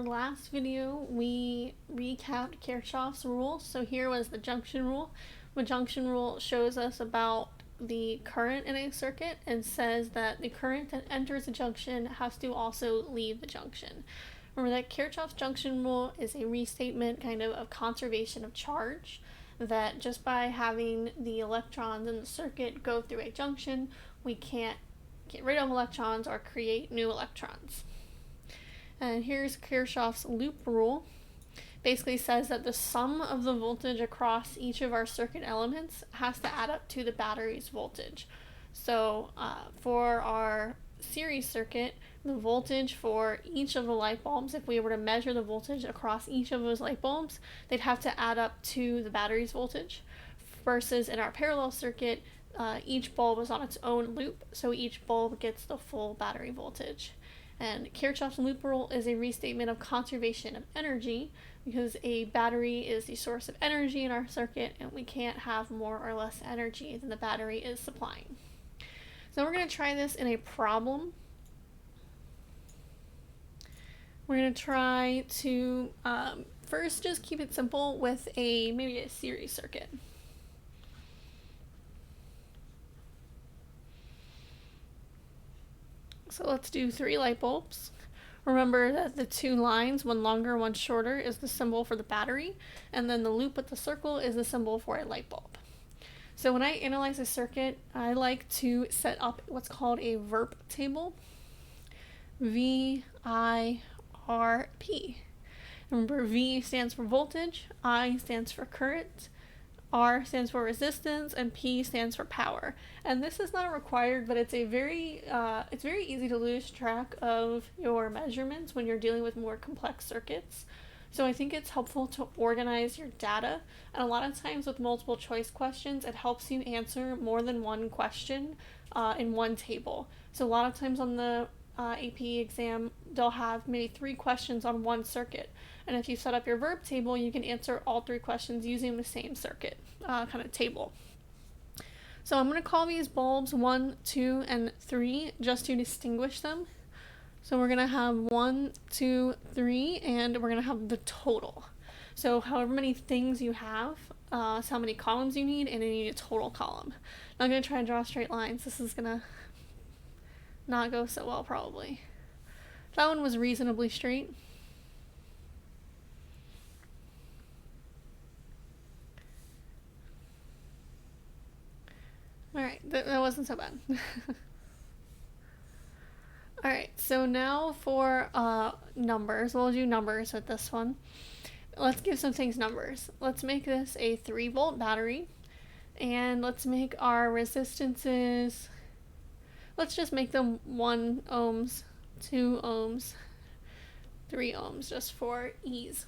last video, we recapped Kirchhoff's rule. So here was the junction rule. The junction rule shows us about the current in a circuit and says that the current that enters a junction has to also leave the junction. Remember that Kirchhoff's junction rule is a restatement kind of conservation of charge, that just by having the electrons in the circuit go through a junction, we can't get rid of electrons or create new electrons. And here's Kirchhoff's loop rule. Basically says that the sum of the voltage across each of our circuit elements has to add up to the battery's voltage. So for our series circuit, the voltage for each of the light bulbs, if we were to measure the voltage across each of those light bulbs, they'd have to add up to the battery's voltage. Versus in our parallel circuit, each bulb is on its own loop, so each bulb gets the full battery voltage. And Kirchhoff's loop rule is a restatement of conservation of energy, because a battery is the source of energy in our circuit, and we can't have more or less energy than the battery is supplying. So we're going to try this in a problem. We're going to try to first just keep it simple with maybe a series circuit. So let's do 3 light bulbs. Remember that the 2 lines, one longer, one shorter, is the symbol for the battery, and then the loop with the circle is the symbol for a light bulb. So when I analyze a circuit, I like to set up what's called a VIRP table. V, I, R, P. Remember, V stands for voltage, I stands for current, R stands for resistance, and P stands for power. And this is not required, but it's very easy to lose track of your measurements when you're dealing with more complex circuits. So I think it's helpful to organize your data, and a lot of times with multiple choice questions, it helps you answer more than one question in one table. So a lot of times on the AP exam, they'll have maybe 3 questions on one circuit. And if you set up your VIRP table, you can answer all 3 questions using the same circuit kind of table. So I'm going to call these bulbs 1, 2, and 3 just to distinguish them. So we're going to have 1, 2, 3, and we're going to have the total. So however many things you have, is how many columns you need, and you need a total column. Now I'm going to try and draw straight lines. This is going to not go so well probably. That one was reasonably straight. Alright, that wasn't so bad. Alright, so now for numbers. We'll do numbers with this one. Let's give some things numbers. Let's make this a 3-volt battery, and let's make our resistances, let's just make them 1 ohms, 2 ohms, 3 ohms, just for ease.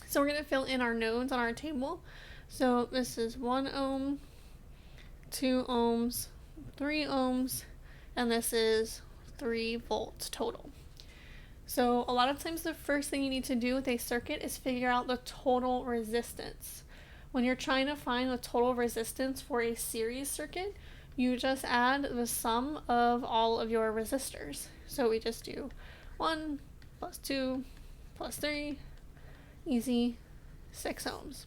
So we're going to fill in our nodes on our table. So this is 1 ohm, 2 ohms, 3 ohms, and this is 3 volts total. So a lot of times the first thing you need to do with a circuit is figure out the total resistance. When you're trying to find the total resistance for a series circuit, you just add the sum of all of your resistors. So we just do 1 plus 2 plus 3, easy, 6 ohms.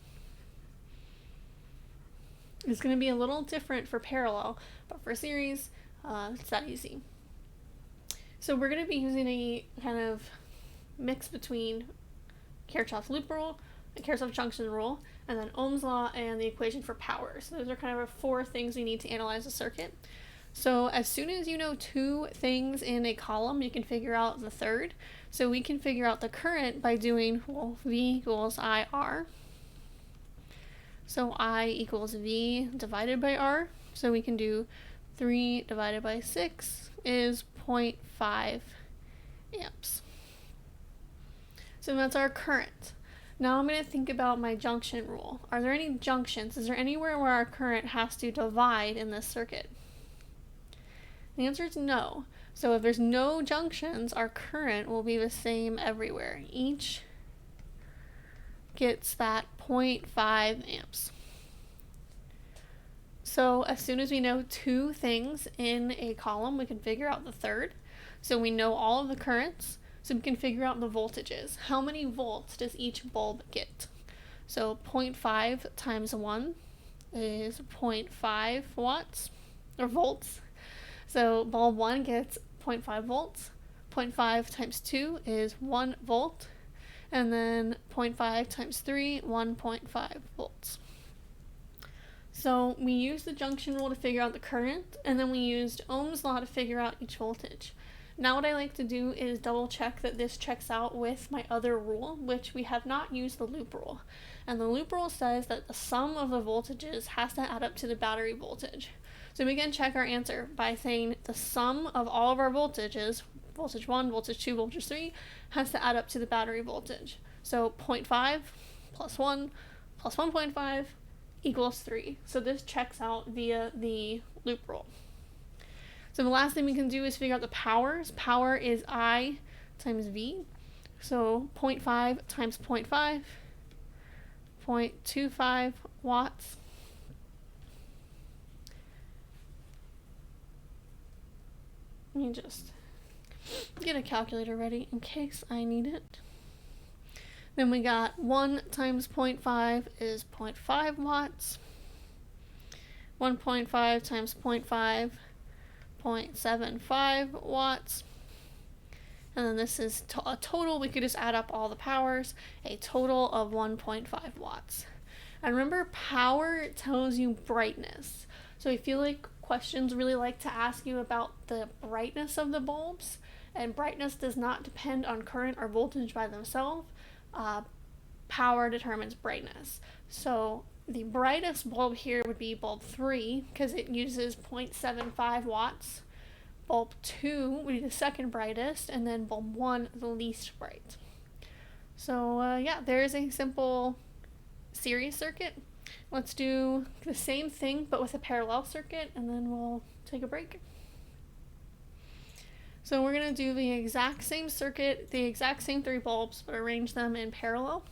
It's going to be a little different for parallel, but for series, it's that easy. So we're going to be using a kind of mix between Kirchhoff's loop rule, the Kirchhoff junction rule, and then Ohm's law and the equation for power. So those are kind of 4 things we need to analyze a circuit. So as soon as you know 2 things in a column, you can figure out the third. So we can figure out the current by doing, well, V equals IR. So I equals V divided by R. So we can do 3 divided by 6 is 0.5 amps. So that's our current. Now I'm going to think about my junction rule. Are there any junctions? Is there anywhere where our current has to divide in this circuit? The answer is no. So if there's no junctions, our current will be the same everywhere. Each gets that 0.5 amps. So as soon as we know 2 things in a column, we can figure out the third. So we know all of the currents. So we can figure out the voltages. How many volts does each bulb get? So 0.5 times 1 is 0.5 watts, or volts. So bulb 1 gets 0.5 volts. 0.5 times 2 is 1 volt. And then 0.5 times 3, 1.5 volts. So we used the junction rule to figure out the current, and then we used Ohm's law to figure out each voltage. Now what I like to do is double check that this checks out with my other rule, which we have not used the loop rule. And the loop rule says that the sum of the voltages has to add up to the battery voltage. So we can check our answer by saying the sum of all of our voltages, voltage 1, voltage 2, voltage 3, has to add up to the battery voltage. So 0.5 plus 1 plus 1.5 equals 3. So this checks out via the loop rule. So the last thing we can do is figure out the powers. Power is I times V. So 0.5 times 0.5, 0.25 watts. Let me just get a calculator ready in case I need it. Then we got 1 times 0.5 is 0.5 watts. 1.5 times 0.5, 0.75 watts. And then this is a total, we could just add up all the powers, a total of 1.5 watts. And remember, power tells you brightness. So I feel like questions really like to ask you about the brightness of the bulbs, and brightness does not depend on current or voltage by themselves. Power determines brightness. So the brightest bulb here would be bulb 3 because it uses 0.75 watts. Bulb 2 would be the second brightest, and then bulb 1 the least bright. So yeah, there's a simple series circuit. Let's do the same thing but with a parallel circuit, and then we'll take a break. So we're going to do the exact same circuit, the exact same 3 bulbs, but arrange them in parallel.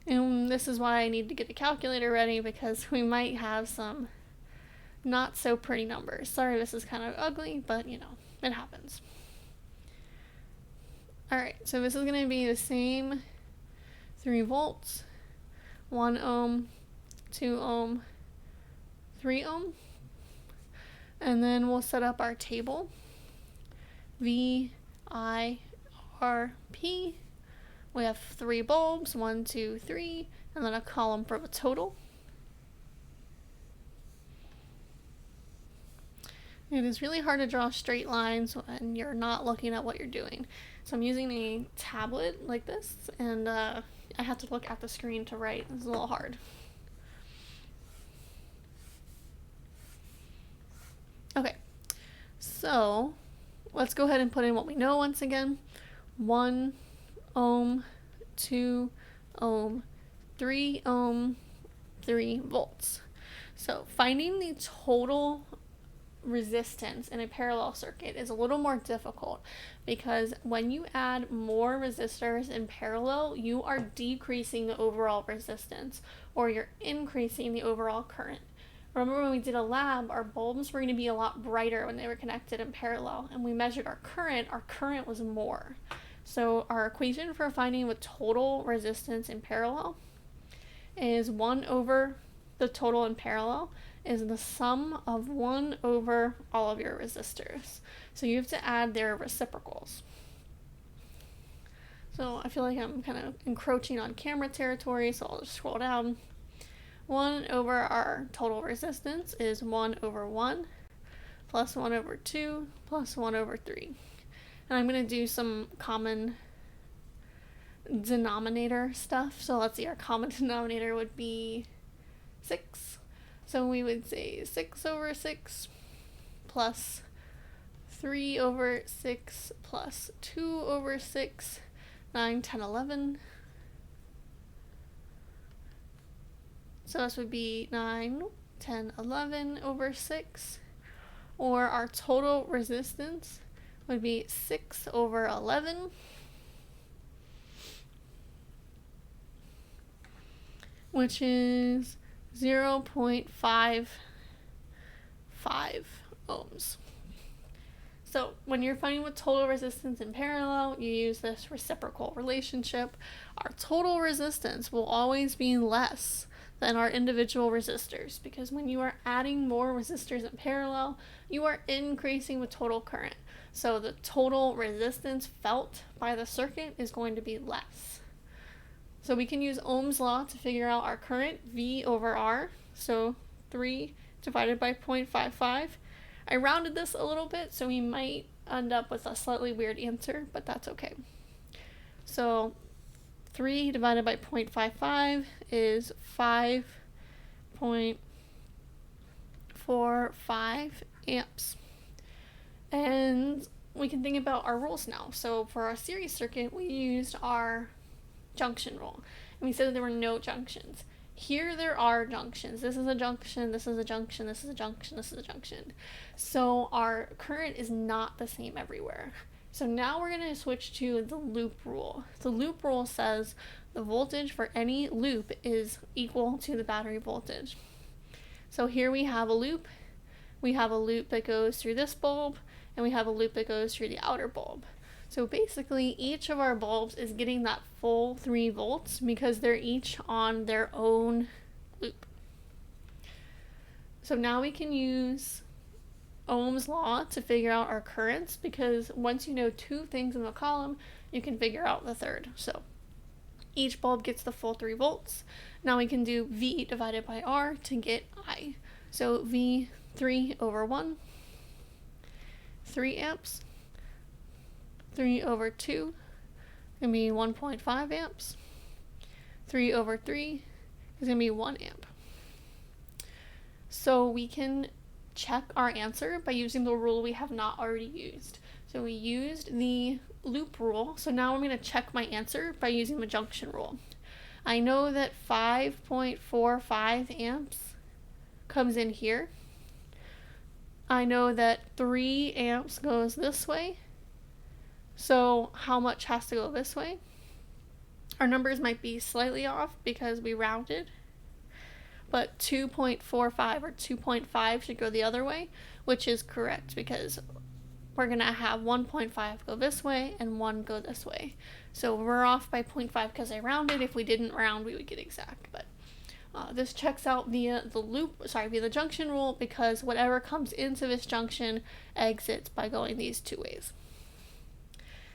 And this is why I need to get the calculator ready, because we might have some not so pretty numbers. Sorry, this is kind of ugly, but you know, it happens. Alright, so this is going to be the same 3 volts, 1 ohm, 2 ohm, 3 ohm. And then we'll set up our table. V, I, R, P. We have 3 bulbs, 1, 2, 3, and then a column for the total. It is really hard to draw straight lines when you're not looking at what you're doing. So I'm using a tablet like this, and I have to look at the screen to write. It's a little hard. Okay, so let's go ahead and put in what we know once again. 1 ohm, 2 ohm, 3 ohm, 3 volts. So finding the total resistance in a parallel circuit is a little more difficult, because when you add more resistors in parallel, you are decreasing the overall resistance, or you're increasing the overall current. Remember when we did a lab, our bulbs were going to be a lot brighter when they were connected in parallel, and we measured our current was more. So our equation for finding the total resistance in parallel is 1 over the total in parallel is the sum of 1 over all of your resistors. So you have to add their reciprocals. So I feel like I'm kind of encroaching on camera territory, so I'll just scroll down. 1 over our total resistance is 1 over 1 plus 1 over 2 plus 1 over 3. And I'm going to do some common denominator stuff. So let's see, our common denominator would be 6. So we would say 6 over 6 plus 3 over 6 plus 2 over 6, 9, 10, 11. So this would be 9, 10, 11 over 6. Or our total resistance would be 6 over 11. Which is 0.55 ohms. So when you're finding with total resistance in parallel, you use this reciprocal relationship. Our total resistance will always be less than our individual resistors, because when you are adding more resistors in parallel, you are increasing the total current. So the total resistance felt by the circuit is going to be less. So we can use Ohm's law to figure out our current, V over R. So 3 divided by 0.55. I rounded this a little bit, so we might end up with a slightly weird answer, but that's okay. So 3 divided by 0.55 is 5.45 amps. And we can think about our rules now. So for our series circuit, we used our junction rule, and we said that there were no junctions. Here there are junctions. This is a junction, this is a junction, this is a junction, this is a junction. So our current is not the same everywhere. So now we're going to switch to the loop rule. The loop rule says the voltage for any loop is equal to the battery voltage. So here we have a loop. We have a loop that goes through this bulb, and we have a loop that goes through the outer bulb. So basically each of our bulbs is getting that full 3 volts because they're each on their own loop. So now we can use Ohm's law to figure out our currents, because once you know 2 things in the column, you can figure out the third. So each bulb gets the full 3 volts. Now we can do V divided by R to get I. So V 3 over 1, 3 amps. 3 over 2 going to be 1.5 amps. 3 over 3 is going to be 1 amp. So we can check our answer by using the rule we have not already used. So we used the loop rule, so now I'm going to check my answer by using the junction rule. I know that 5.45 amps comes in here. I know that 3 amps goes this way. So how much has to go this way? Our numbers might be slightly off because we rounded, but 2.45 or 2.5 should go the other way, which is correct because we're going to have 1.5 go this way and 1 go this way. So we're off by 0.5 because I rounded. If we didn't round, we would get exact, but this checks out via the junction rule, because whatever comes into this junction exits by going these 2 ways.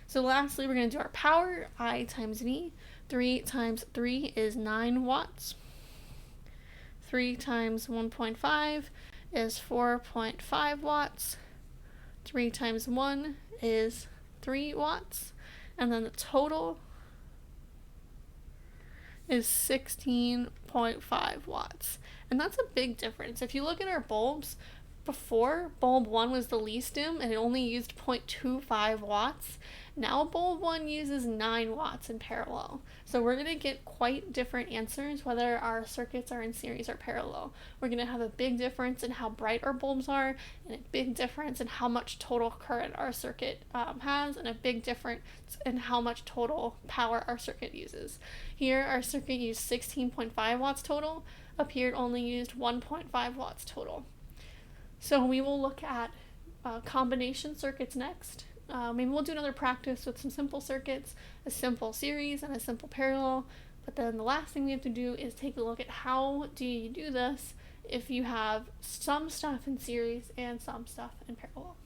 So lastly, we're going to do our power, I times V. 3 times 3 is 9 watts. 3 times 1.5 is 4.5 watts. 3 times 1 is 3 watts. And then the total is 16.5 watts. And that's a big difference. If you look at our bulbs, before bulb 1 was the least dim and it only used 0.25 watts. Now bulb 1 uses 9 watts in parallel. So we're going to get quite different answers whether our circuits are in series or parallel. We're going to have a big difference in how bright our bulbs are, and a big difference in how much total current our circuit has, and a big difference in how much total power our circuit uses. Here our circuit used 16.5 watts total. Up here it only used 1.5 watts total. So we will look at combination circuits next. Maybe we'll do another practice with some simple circuits, a simple series and a simple parallel. But then the last thing we have to do is take a look at how do you do this if you have some stuff in series and some stuff in parallel.